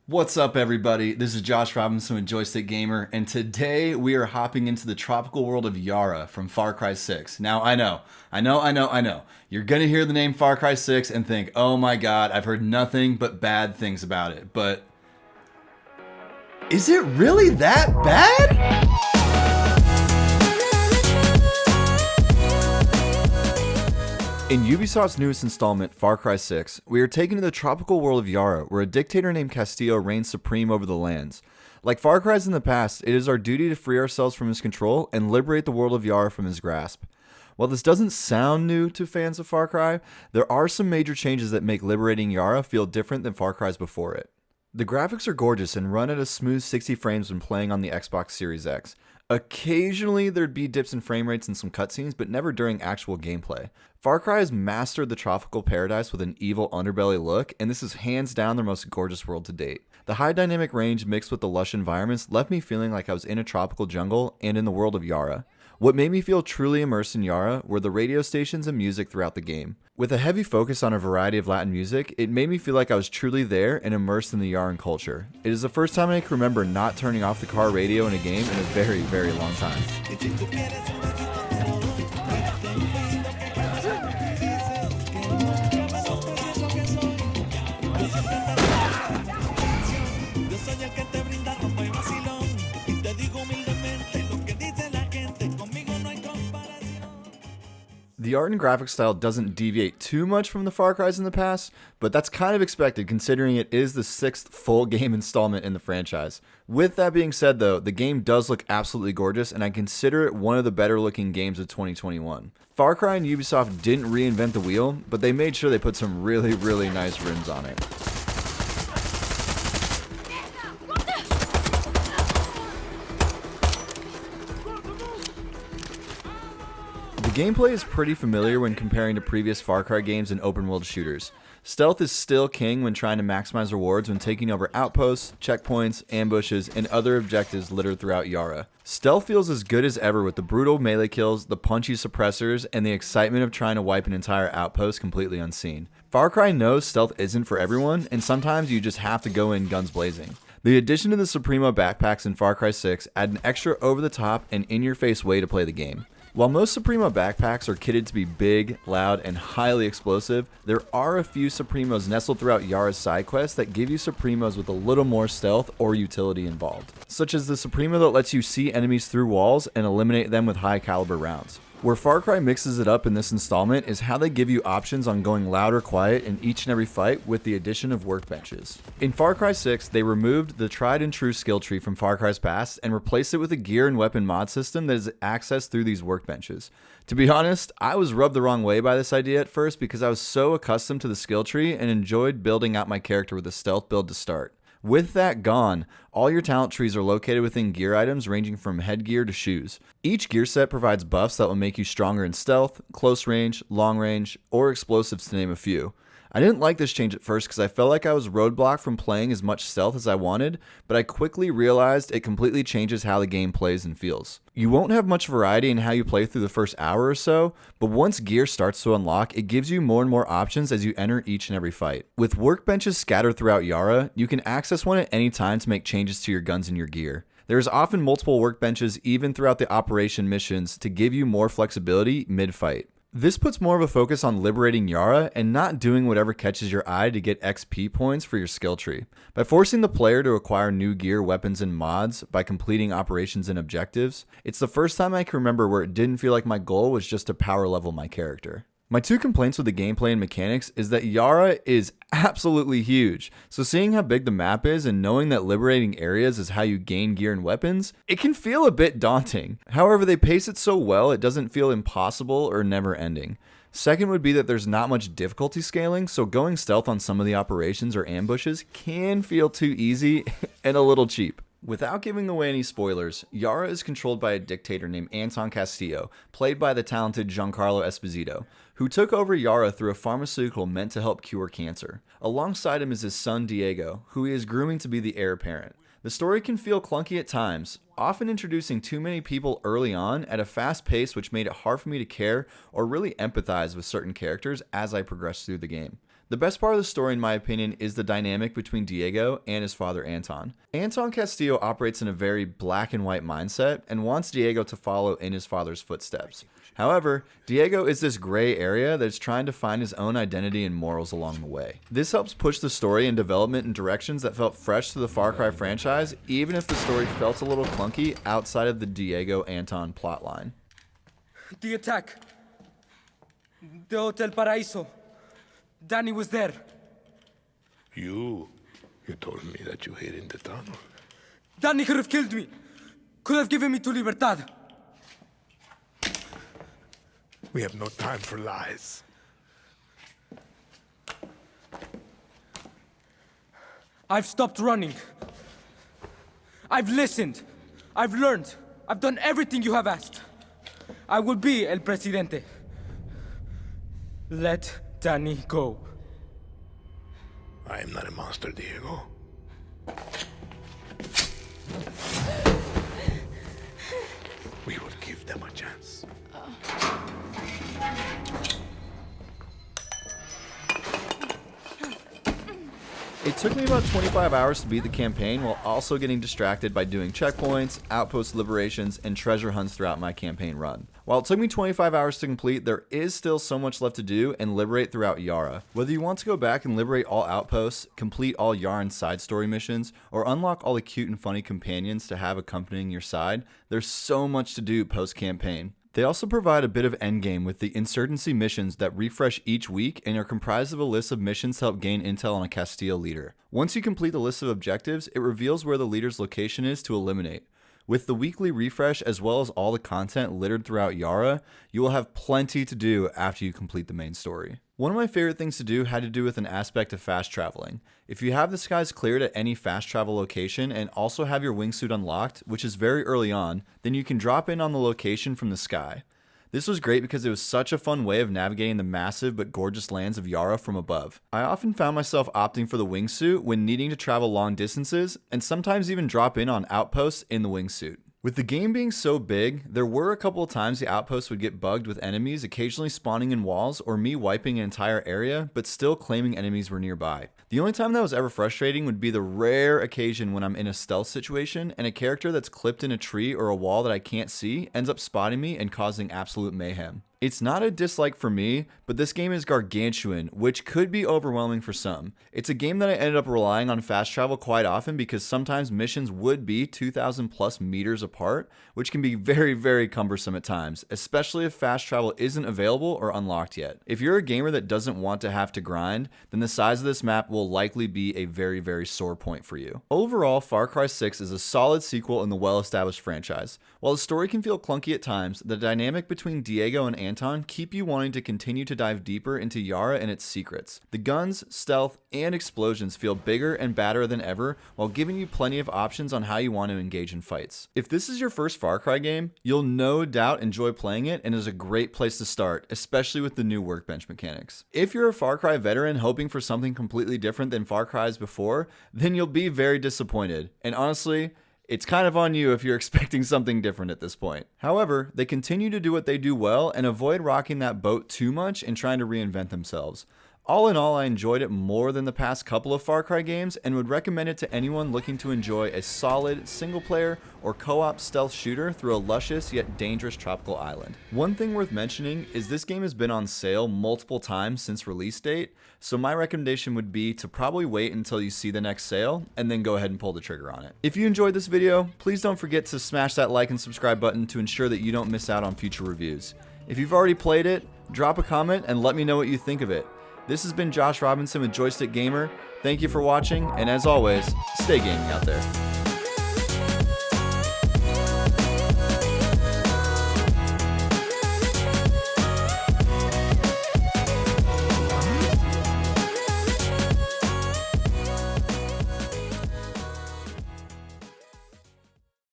What's up, everybody? This is Josh Robinson with Joystick Gamer, and today we are hopping into the tropical world of Yara from Far Cry 6. Now, I know. You're gonna hear the name Far Cry 6 and think, oh my god, I've heard nothing but bad things about it. But is it really that bad? In Ubisoft's newest installment, Far Cry 6, we are taken to the tropical world of Yara, where a dictator named Castillo reigns supreme over the lands. Like Far Cry's in the past, it is our duty to free ourselves from his control and liberate the world of Yara from his grasp. While this doesn't sound new to fans of Far Cry, there are some major changes that make liberating Yara feel different than Far Cry's before it. The graphics are gorgeous and run at a smooth 60 frames when playing on the Xbox Series X. Occasionally, there'd be dips in frame rates in some cutscenes, but never during actual gameplay. Far Cry has mastered the tropical paradise with an evil underbelly look, and this is hands down their most gorgeous world to date. The high dynamic range mixed with the lush environments left me feeling like I was in a tropical jungle and in the world of Yara. What made me feel truly immersed in Yara were the radio stations and music throughout the game. With a heavy focus on a variety of Latin music, it made me feel like I was truly there and immersed in the Yaran culture. It is the first time I can remember not turning off the car radio in a game in a very, very long time. The art and graphic style doesn't deviate too much from the Far Cry's in the past, but that's kind of expected considering it is the sixth full game installment in the franchise. With that being said though, the game does look absolutely gorgeous and I consider it one of the better looking games of 2021. Far Cry and Ubisoft didn't reinvent the wheel, but they made sure they put some really, really nice rims on it. The gameplay is pretty familiar when comparing to previous Far Cry games and open world shooters. Stealth is still king when trying to maximize rewards when taking over outposts, checkpoints, ambushes, and other objectives littered throughout Yara. Stealth feels as good as ever with the brutal melee kills, the punchy suppressors, and the excitement of trying to wipe an entire outpost completely unseen. Far Cry knows stealth isn't for everyone, and sometimes you just have to go in guns blazing. The addition of the Supremo backpacks in Far Cry 6 add an extra over-the-top and in-your-face way to play the game. While most Supremo backpacks are kitted to be big, loud, and highly explosive, there are a few Supremos nestled throughout Yara's side quests that give you Supremos with a little more stealth or utility involved, such as the Supremo that lets you see enemies through walls and eliminate them with high caliber rounds. Where Far Cry mixes it up in this installment is how they give you options on going loud or quiet in each and every fight with the addition of workbenches. In Far Cry 6, they removed the tried and true skill tree from Far Cry's past and replaced it with a gear and weapon mod system that is accessed through these workbenches. To be honest, I was rubbed the wrong way by this idea at first because I was so accustomed to the skill tree and enjoyed building out my character with a stealth build to start. With that gone, all your talent trees are located within gear items ranging from headgear to shoes. Each gear set provides buffs that will make you stronger in stealth, close range, long range, or explosives to name a few. I didn't like this change at first because I felt like I was roadblocked from playing as much stealth as I wanted, but I quickly realized it completely changes how the game plays and feels. You won't have much variety in how you play through the first hour or so, but once gear starts to unlock, it gives you more and more options as you enter each and every fight. With workbenches scattered throughout Yara, you can access one at any time to make changes to your guns and your gear. There is often multiple workbenches even throughout the operation missions to give you more flexibility mid-fight. This puts more of a focus on liberating Yara and not doing whatever catches your eye to get XP points for your skill tree. By forcing the player to acquire new gear, weapons, and mods by completing operations and objectives, it's the first time I can remember where it didn't feel like my goal was just to power level my character. My two complaints with the gameplay and mechanics is that Yara is absolutely huge, so seeing how big the map is and knowing that liberating areas is how you gain gear and weapons, it can feel a bit daunting. However, they pace it so well it doesn't feel impossible or never ending. Second would be that there's not much difficulty scaling, so going stealth on some of the operations or ambushes can feel too easy and a little cheap. Without giving away any spoilers, Yara is controlled by a dictator named Anton Castillo, played by the talented Giancarlo Esposito, who took over Yara through a pharmaceutical meant to help cure cancer. Alongside him is his son Diego, who he is grooming to be the heir apparent. The story can feel clunky at times, often introducing too many people early on at a fast pace which made it hard for me to care or really empathize with certain characters as I progressed through the game. The best part of the story, in my opinion, is the dynamic between Diego and his father Anton. Anton Castillo operates in a very black and white mindset and wants Diego to follow in his father's footsteps. However, Diego is this gray area that is trying to find his own identity and morals along the way. This helps push the story and development in directions that felt fresh to the Far Cry franchise, even if the story felt a little clunky outside of the Diego-Anton plotline. The attack. The Hotel Paraíso. Danny was there. You told me that you hid in the tunnel. Danny could have killed me. Could have given me to Libertad. We have no time for lies. I've stopped running. I've listened. I've learned. I've done everything you have asked. I will be El Presidente. Let Danny go. I am not a monster, Diego. We will give them a chance. It took me about 25 hours to beat the campaign while also getting distracted by doing checkpoints, outpost liberations, and treasure hunts throughout my campaign run. While it took me 25 hours to complete, there is still so much left to do and liberate throughout Yara. Whether you want to go back and liberate all outposts, complete all Yaran side story missions, or unlock all the cute and funny companions to have accompanying your side, there's so much to do post-campaign. They also provide a bit of endgame with the insurgency missions that refresh each week and are comprised of a list of missions to help gain intel on a Castile leader. Once you complete the list of objectives, it reveals where the leader's location is to eliminate. With the weekly refresh as well as all the content littered throughout Yara, you will have plenty to do after you complete the main story. One of my favorite things to do had to do with an aspect of fast traveling. If you have the skies cleared at any fast travel location and also have your wingsuit unlocked, which is very early on, then you can drop in on the location from the sky. This was great because it was such a fun way of navigating the massive but gorgeous lands of Yara from above. I often found myself opting for the wingsuit when needing to travel long distances, and sometimes even drop in on outposts in the wingsuit. With the game being so big, there were a couple of times the outposts would get bugged with enemies occasionally spawning in walls or me wiping an entire area, but still claiming enemies were nearby. The only time that was ever frustrating would be the rare occasion when I'm in a stealth situation and a character that's clipped in a tree or a wall that I can't see ends up spotting me and causing absolute mayhem. It's not a dislike for me, but this game is gargantuan, which could be overwhelming for some. It's a game that I ended up relying on fast travel quite often because sometimes missions would be 2,000 plus meters apart, which can be very, very cumbersome at times, especially if fast travel isn't available or unlocked yet. If you're a gamer that doesn't want to have to grind, then the size of this map will likely be a very, very sore point for you. Overall, Far Cry 6 is a solid sequel in the well-established franchise. While the story can feel clunky at times, the dynamic between Diego and Anton keep you wanting to continue to dive deeper into Yara and its secrets. The guns, stealth, and explosions feel bigger and badder than ever while giving you plenty of options on how you want to engage in fights. If this is your first Far Cry game, you'll no doubt enjoy playing it and is a great place to start, especially with the new workbench mechanics. If you're a Far Cry veteran hoping for something completely different than Far Cry's before, then you'll be very disappointed. And honestly, it's kind of on you if you're expecting something different at this point. However, they continue to do what they do well and avoid rocking that boat too much and trying to reinvent themselves. All in all, I enjoyed it more than the past couple of Far Cry games and would recommend it to anyone looking to enjoy a solid single-player or co-op stealth shooter through a luscious yet dangerous tropical island. One thing worth mentioning is this game has been on sale multiple times since release date, so my recommendation would be to probably wait until you see the next sale and then go ahead and pull the trigger on it. If you enjoyed this video, please don't forget to smash that like and subscribe button to ensure that you don't miss out on future reviews. If you've already played it, drop a comment and let me know what you think of it. This has been Josh Robinson with Joystick Gamer. Thank you for watching, and as always, stay gaming out there.